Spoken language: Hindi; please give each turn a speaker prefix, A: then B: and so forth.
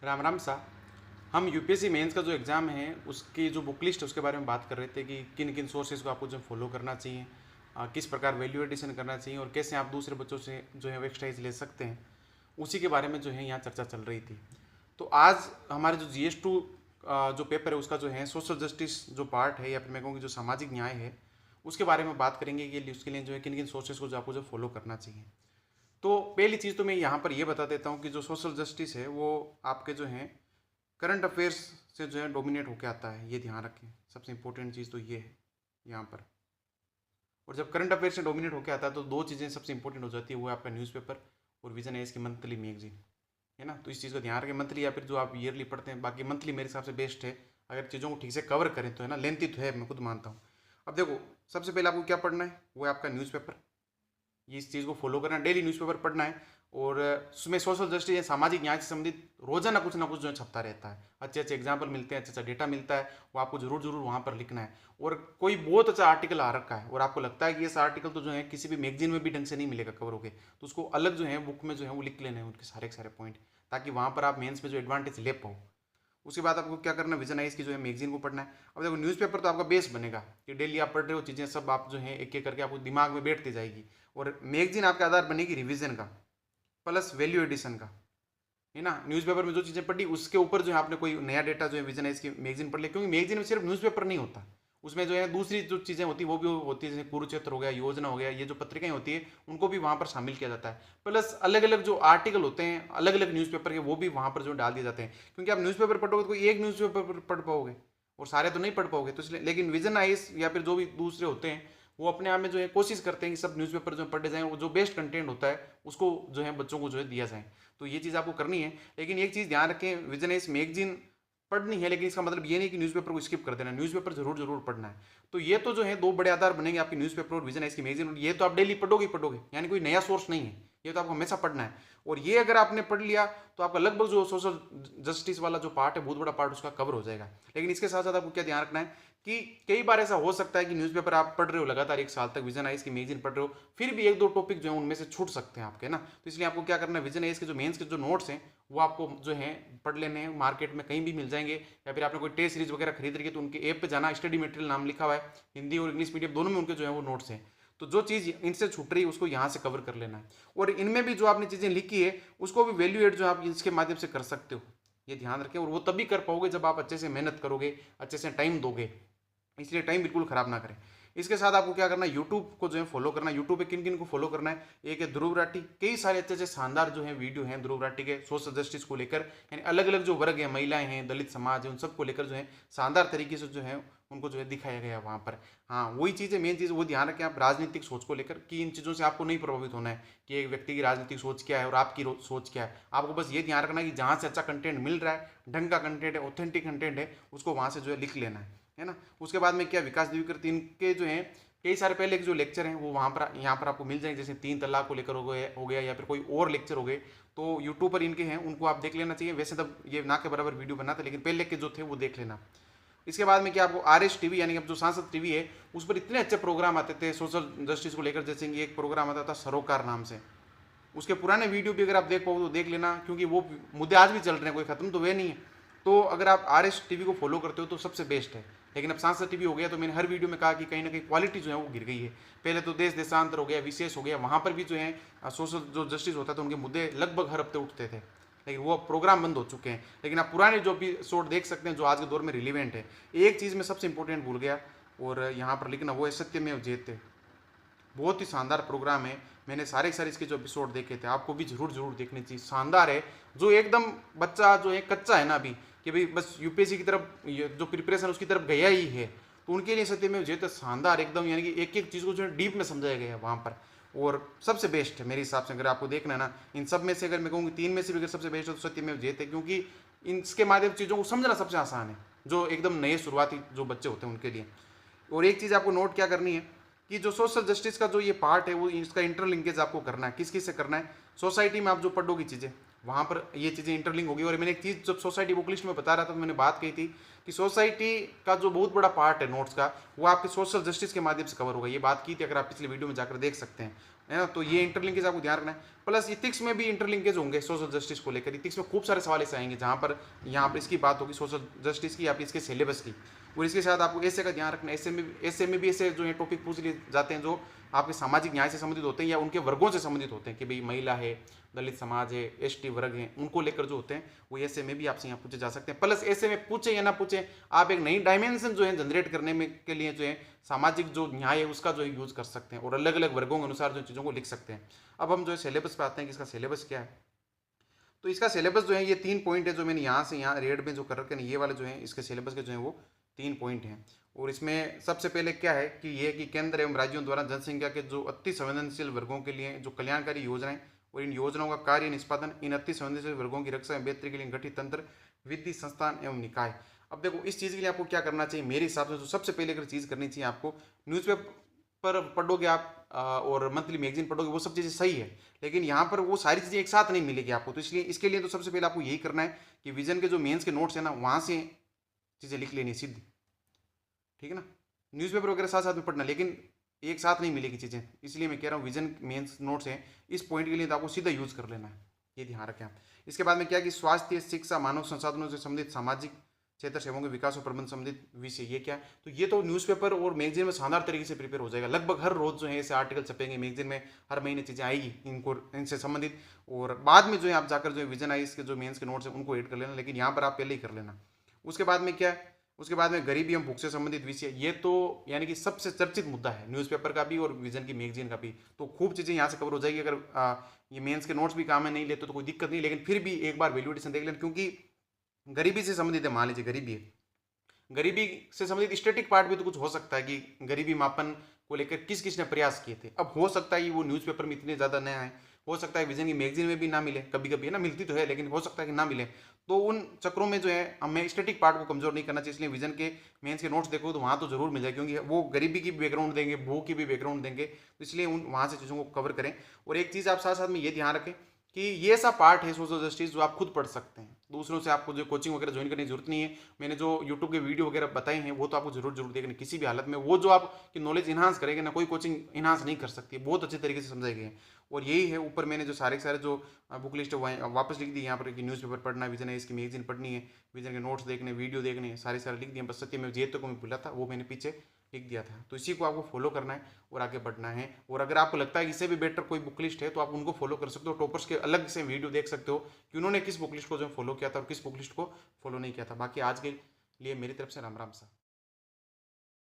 A: राम राम सा। हम यूपीएससी मेंस का जो एग्ज़ाम है उसकी जो बुक लिस्ट है उसके बारे में बात कर रहे थे कि किन किन सोर्सेज को आपको जो फॉलो करना चाहिए, किस प्रकार वैल्यू एडिशन करना चाहिए और कैसे आप दूसरे बच्चों से जो है वो एक्सरसाइज ले सकते हैं। उसी के बारे में जो है यहाँ चर्चा चल रही थी। तो आज हमारे जो GS2 जो पेपर है उसका जो है सोशल जस्टिस जो पार्ट है या फिर मैं कहूँगी जो सामाजिक न्याय है उसके बारे में बात करेंगे कि उसके लिए जो है किन किन सोर्सेज को जो आपको जो फॉलो करना चाहिए। तो पहली चीज़ तो मैं यहाँ पर ये बता देता हूँ कि जो सोशल जस्टिस है वो आपके जो है करंट अफेयर्स से जो है डोमिनेट होकर आता है, ये ध्यान रखें। सबसे इंपॉर्टेंट चीज़ तो ये है यहाँ पर। और जब करंट अफेयर से डोमिनेट होकर आता है तो दो चीज़ें सबसे इंपॉर्टेंट हो जाती है, वो है आपका न्यूज़पेपर और विजन है इसकी मंथली मैगजीन, है ना। तो इस चीज़ को ध्यान रखें। मंथली या फिर जो आप ईयरली पढ़ते हैं, बाकी मंथली मेरे हिसाब से बेस्ट है अगर चीज़ों को ठीक से कवर करें तो, है ना। लेंथी तो है, मैं खुद मानता हूँ। अब देखो, सबसे पहले आपको क्या पढ़ना है, वो है आपका न्यूज़पेपर। ये इस चीज़ को फॉलो करना है, डेली न्यूज़पेपर पढ़ना है। और उसमें सोशल जस्टिस या सामाजिक न्याय से संबंधित रोजाना कुछ ना कुछ जो है छपता रहता है। अच्छे अच्छे एग्जाम्पल मिलते हैं, अच्छा अच्छा डेटा मिलता है, वो आपको जरूर जरूर वहाँ पर लिखना है। और कोई बहुत अच्छा आर्टिकल आ रखा है और आपको लगता है कि ये आर्टिकल तो जो है किसी भी मैगजीन में भी ढंग से नहीं मिलेगा कवर होके, तो उसको अलग जो है बुक में जो है वो लिख लेना है उनके सारे के सारे पॉइंट, ताकि वहाँ पर आप मेंस में जो एडवांटेज ले पाओ। उसके बाद आपको क्या करना है, विजन आइज की जो है मैगजीन को पढ़ना है। अब देखो, न्यूज़पेपर तो आपका बेस बनेगा कि डेली आप पढ़ रहे हो चीज़ें, सब आप जो है एक एक करके आपको दिमाग में बैठती जाएगी। और मैगजीन आपका आधार बनेगी रिवीजन का प्लस वैल्यू एडिशन का, है ना। न्यूज़पेपर में जो चीज़ें पढ़ी उसके ऊपर जो है आपने कोई नया डेटा जो है विजन आइज की मैगजीन पढ़ लिया, क्योंकि मैगजीन में सिर्फ न्यूज़पेपर नहीं होता, उसमें जो है दूसरी जो चीज़ें होती है वो भी होती है, जैसे कुरुक्षेत्र हो गया, योजना हो गया, ये जो पत्रिकाएं होती है उनको भी वहाँ पर शामिल किया जाता है। प्लस अलग अलग जो आर्टिकल होते हैं अलग अलग न्यूज़पेपर के, वो भी वहाँ पर जो डाल दिए जाते हैं। क्योंकि आप न्यूज़पेपर पढ़ोगे तो कोई एक न्यूज़पेपर पढ़ पाओगे और सारे तो नहीं पढ़ पाओगे, तो इसलिए। लेकिन विजन आइस या फिर जो भी दूसरे होते हैं वो अपने आप में जो है कोशिश करते हैं कि सब न्यूज़पेपर जो पढ़े जाएं और जो बेस्ट कंटेंट होता है उसको जो है बच्चों को जो है दिया जाए। तो ये चीज़ आपको करनी है। लेकिन एक चीज़ ध्यान रखें, विजन आइस मैगजीन पढ़नी है, लेकिन इसका मतलब ये नहीं कि न्यूज़पेपर को स्किप कर देना, न्यूज़पेपर जरूर जरूर पढ़ना है। तो ये तो जो है दो बड़े आधार बनेंगे आपके, न्यूज़पेपर और विजन इसकी मैगजीन। ये तो आप डेली पढ़ोगे ही पढ़ोगे, यानी कोई नया सोर्स नहीं है, ये तो आपको हमेशा पढ़ना है। और ये अगर आपने पढ़ लिया तो आपका लगभग जो सोशल जस्टिस वाला जो पार्ट है बहुत बड़ा पार्ट उसका कवर हो जाएगा। लेकिन इसके साथ साथ आपको क्या ध्यान रखना है कि कई बार ऐसा हो सकता है कि न्यूज़पेपर आप पढ़ रहे हो लगातार एक साल तक, विजन आइज की मैगजीन पढ़ रहे हो, फिर भी एक दो टॉपिक जो है उनमें से छूट सकते हैं आपके, ना। तो इसलिए आपको क्या करना है, विजन आइज के जो मेंस के जो नोट्स हैं वो आपको जो है पढ़ लेने हैं। मार्केट में कहीं भी मिल जाएंगे, या फिर आपने कोई टेस्ट सीरीज वगैरह खरीद रही है तो उनके ऐप पे जाना, स्टडी मटेरियल नाम लिखा हुआ है, हिंदी और इंग्लिश मीडियम दोनों में उनके जो है वो नोट्स हैं। तो जो चीज़ इनसे छूट रही है उसको यहाँ से कवर कर लेना है। और इनमें भी जो आपने चीज़ें लिखी है उसको भी वैल्यू एड जो आप इसके माध्यम से कर सकते हो, ये ध्यान रखें। और वो तभी कर पाओगे जब आप अच्छे से मेहनत करोगे, अच्छे से टाइम दोगे, इसलिए टाइम बिल्कुल खराब ना करें। इसके साथ आपको क्या करना है, यूट्यूब को जो है फॉलो करना है। यूट्यूब पे किन किन को फॉलो करना है, एक है ध्रुव राठी, कई सारे अच्छे अच्छे शानदार जो है वीडियो हैं ध्रुव राठी के सोशल जस्टिस को लेकर, यानी अलग अलग जो वर्ग है, महिलाएं हैं, दलित समाज है, उन सबको लेकर जो है शानदार तरीके से जो है उनको जो है दिखाया गया वहाँ पर। हाँ, वही चीज़ है, मेन चीज़ वो ध्यान रखें आप राजनीतिक सोच को लेकर, कि इन चीज़ों से आपको नहीं प्रभावित होना है कि एक व्यक्ति की राजनीतिक सोच क्या है और आपकी सोच क्या है। आपको बस ये ध्यान रखना है कि जहाँ से अच्छा कंटेंट मिल रहा है, ढंग का कंटेंट है, ऑथेंटिक कंटेंट है, उसको वहाँ से जो है लिख लेना है ना। उसके बाद में क्या, विकास द्विवेदी इनके जो हैं कई सारे पहले के जो लेक्चर हैं वो वहाँ पर यहाँ पर आपको मिल जाएंगे, जैसे 3 तलाक को लेकर हो गया या फिर कोई और लेक्चर हो गए, तो यूट्यूब पर इनके हैं, उनको आप देख लेना चाहिए। वैसे तब ये ना के बराबर वीडियो बनाते, लेकिन पहले के जो थे वो देख लेना। इसके बाद में क्या, आपको RS TV यानी कि अब जो सांसद टीवी है उस पर इतने अच्छे प्रोग्राम आते थे सोशल जस्टिस को लेकर, जैसे कि एक प्रोग्राम आता था सरोकार नाम से, उसके पुराने वीडियो भी अगर आप देख पाओ तो देख लेना, क्योंकि वो मुद्दे आज भी चल रहे हैं, कोई खत्म तो वे नहीं है। तो अगर आप RS TV को फॉलो करते हो तो सबसे बेस्ट है। लेकिन अब सांसद टीवी हो गया तो मैंने हर वीडियो में कहा कि कहीं ना कहीं क्वालिटी जो है वो गिर गई है। पहले तो देश देशांतर हो गया, विशेष हो गया, वहाँ पर भी जो है सोशल जो जस्टिस होता था उनके मुद्दे लगभग हर हफ्ते उठते थे, लेकिन वो प्रोग्राम बंद हो चुके हैं। लेकिन आप पुराने जो एपिसोड देख सकते हैं जो आज के दौर में रिलीवेंट है। एक चीज़ में सबसे इंपॉर्टेंट भूल गया और यहाँ पर लिखना, वो है सत्यमेव जयते। बहुत ही शानदार प्रोग्राम है, मैंने सारे सारे इसके जो एपिसोड देखे थे, आपको भी जरूर जरूर देखने चाहिए, शानदार है। जो एकदम बच्चा जो है कच्चा है ना अभी, कि भाई बस यूपीएससी की तरफ जो प्रिपरेशन उसकी तरफ गया ही है, तो उनके लिए सत्यमेव जयते शानदार एकदम, यानी कि एक एक चीज़ को जो है डीप में समझाया गया है वहाँ पर। और सबसे बेस्ट है मेरे हिसाब से, अगर आपको देखना है ना इन सब में से, अगर मैं कहूँगी 3 में से भी अगर सबसे बेस्ट है तो सत्यमेव जयते, क्योंकि इसके माध्यम चीज़ों को समझना सबसे आसान है, जो एकदम नए शुरुआती जो बच्चे होते हैं उनके लिए। और एक चीज़ आपको नोट क्या करनी है कि जो सोशल जस्टिस का जो ये पार्ट है वो इसका इंटरलिंकेज आपको करना है। किस किस से करना है, सोसाइटी में आप जो पढ़ोगी चीज़ें वहाँ पर ये चीज़ें इंटरलिंक होगी। और मैंने एक चीज़ जब सोसाइटी बुक लिस्ट में बता रहा था तो मैंने बात कही थी कि सोसाइटी का जो बहुत बड़ा पार्ट है नोट्स का, वो आपके सोशल जस्टिस के माध्यम से कवर होगा। ये बात की थी, अगर आप पिछले वीडियो में जाकर देख सकते हैं, है ना। तो ये इंटरलिंकेज आपको ध्यान रखना है। प्लस इथिक्स में भी इंटरलिंकेज होंगे सोशल जस्टिस को लेकर। इथिक्स में खूब सारे सवाल ऐसे आएंगे जहाँ पर यहाँ पर इसकी बात होगी सोशल जस्टिस की या फिर इसके सिलेबस की। और इसके साथ आपको ऐसे का ध्यान रखना है। ऐसे में भी ऐसे जो है टॉपिक पूछ लिए जाते हैं जो आपके सामाजिक न्याय से संबंधित होते हैं या उनके वर्गों से संबंधित होते हैं, कि भाई महिला है, दलित समाज है, एसटी वर्ग हैं, उनको लेकर जो होते हैं वो ऐसे में भी आपसे यहाँ पूछे जा सकते हैं। प्लस ऐसे में पूछे या ना पूछे, आप एक नई डायमेंशन जो है जनरेट करने में के लिए जो है सामाजिक जो न्याय है उसका जो है यूज कर सकते हैं और अलग अलग वर्गों के अनुसार जो चीज़ों को लिख सकते हैं। अब हम जो है सिलेबस पे आते हैं कि इसका सिलेबस क्या है। तो इसका सिलेबस जो है ये 3 पॉइंट है जो मैंने यहाँ से यहाँ रेड में जो कर रखे हैं, ये वाले जो है इसके सिलेबस के जो है वो 3 पॉइंट हैं। और इसमें सबसे पहले क्या है कि ये कि केंद्र एवं राज्यों द्वारा जनसंख्या के जो अति संवेदनशील वर्गों के लिए जो कल्याणकारी योजनाएं और इन योजनाओं का कार्य निष्पादन, इन अति संवेदनशील वर्गों की रक्षा एवं बेहतरी के लिए गठित तंत्र, विधि, संस्थान एवं निकाय। अब देखो इस चीज़ के लिए आपको क्या करना चाहिए, मेरे हिसाब से जो सबसे पहले अगर चीज़ करनी चाहिए आपको, न्यूज़पेपर पढ़ोगे आप और मंथली मैगजीन पढ़ोगे, वो सब चीज़ें सही है, लेकिन यहाँ पर वो सारी चीज़ें एक साथ नहीं मिलेगी आपको। तो इसलिए इसके लिए तो सबसे पहले आपको यही करना है कि विजन के जो मेंस के नोट्स है ना, वहाँ से चीज़ें लिख लेनी सीधी, ठीक है ना। न्यूज़पेपर वगैरह साथ साथ में पढ़ना, लेकिन एक साथ नहीं मिलेगी चीज़ें। इसलिए मैं कह रहा हूँ विजन मेंस नोट्स हैं, इस पॉइंट के लिए तो आपको सीधा यूज़ कर लेना है, ये ध्यान रखें आप। इसके बाद में क्या कि स्वास्थ्य, शिक्षा, मानव संसाधनों से संबंधित सामाजिक क्षेत्र सेवाओं के विकास और प्रबंध संबंधित विषय, ये क्या है। तो ये तो न्यूज़पेपर और मैगजीन में शानदार तरीके से प्रिपेयर हो जाएगा। लगभग हर रोज जो है ऐसे आर्टिकल छपेंगे मैगजीन में, हर महीने चीज़ें आएगी इनको इनसे संबंधित। और बाद में जो है आप जाकर जो है विजन आइज के जो मेंस के नोट्स हैं उनको ऐड कर लेना, लेकिन यहाँ पर आप पहले ही कर लेना। उसके बाद में क्या है, उसके बाद में गरीबी एवं भूख से संबंधित विषय, ये तो यानी कि सबसे चर्चित मुद्दा है न्यूज़पेपर का भी और विजन की मैगजीन का भी। तो खूब चीज़ें यहाँ से कवर हो जाएगी। अगर ये मेंस के नोट्स भी काम में नहीं लेते तो कोई दिक्कत नहीं, लेकिन फिर भी एक बार वैल्यू एडिशन देख लेना, क्योंकि गरीबी से संबंधित है। मान लीजिए गरीबी है, गरीबी से संबंधित स्टैटिक पार्ट भी तो कुछ हो सकता है कि गरीबी मापन को लेकर किस किसने प्रयास किए थे। अब हो सकता है कि वो न्यूज़पेपर में इतने ज़्यादा नया है, हो सकता है विजन की मैगजीन में भी ना मिले, कभी कभी है ना, मिलती तो है लेकिन हो सकता है कि ना मिले। तो उन चक्रों में जो है हमें स्टैटिक पार्ट को कमजोर नहीं करना चाहिए। इसलिए विजन के मेंस के नोट्स देखो तो वहाँ तो जरूर मिल जाए, क्योंकि वो गरीबी की बैकग्राउंड देंगे, भूख की भी बैकग्राउंड देंगे, तो इसलिए उन वहाँ से चीज़ों को कवर करें। और एक चीज़ आप साथ साथ में ये ध्यान रखें कि ये ऐसा पार्ट है सोशल जस्टिस जो आप खुद पढ़ सकते हैं, दूसरों से आपको जो कोचिंग वगैरह ज्वाइन करने की जरूरत नहीं है। मैंने जो यूट्यूब के वीडियो वगैरह बताए हैं वो तो आपको जरूर जरूर देखने किसी भी हालत में, वो जो आपकी नॉलेज इन्हांस करेंगे ना, कोई कोचिंग इन्हांस नहीं कर सकती, बहुत अच्छे तरीके से समझाए गए हैं। और यही है, ऊपर मैंने जो सारे के सारे जो बुक लिस्ट है वापस लिख दी यहाँ पर कि न्यूज़पेपर पढ़ना, विजन है इसकी मैगजीन पढ़नी है, विजन के नोट्स देखने, वीडियो देखने, सारे सारे लिख दिए। बस सत्य में जेत को मैं भूला था, वो मैंने पीछे लिख दिया था। तो इसी को आपको फॉलो करना है और आगे बढ़ना है। और अगर आपको लगता है कि इससे भी बेटर कोई बुक लिस्ट है तो आप उनको फॉलो कर सकते हो। टॉपर्स के अलग से वीडियो देख सकते हो कि उन्होंने किस बुक लिस्ट को जो फॉलो किया था और किस बुक लिस्ट को फॉलो नहीं किया था। बाकी आज के लिए मेरी तरफ से राम राम सा।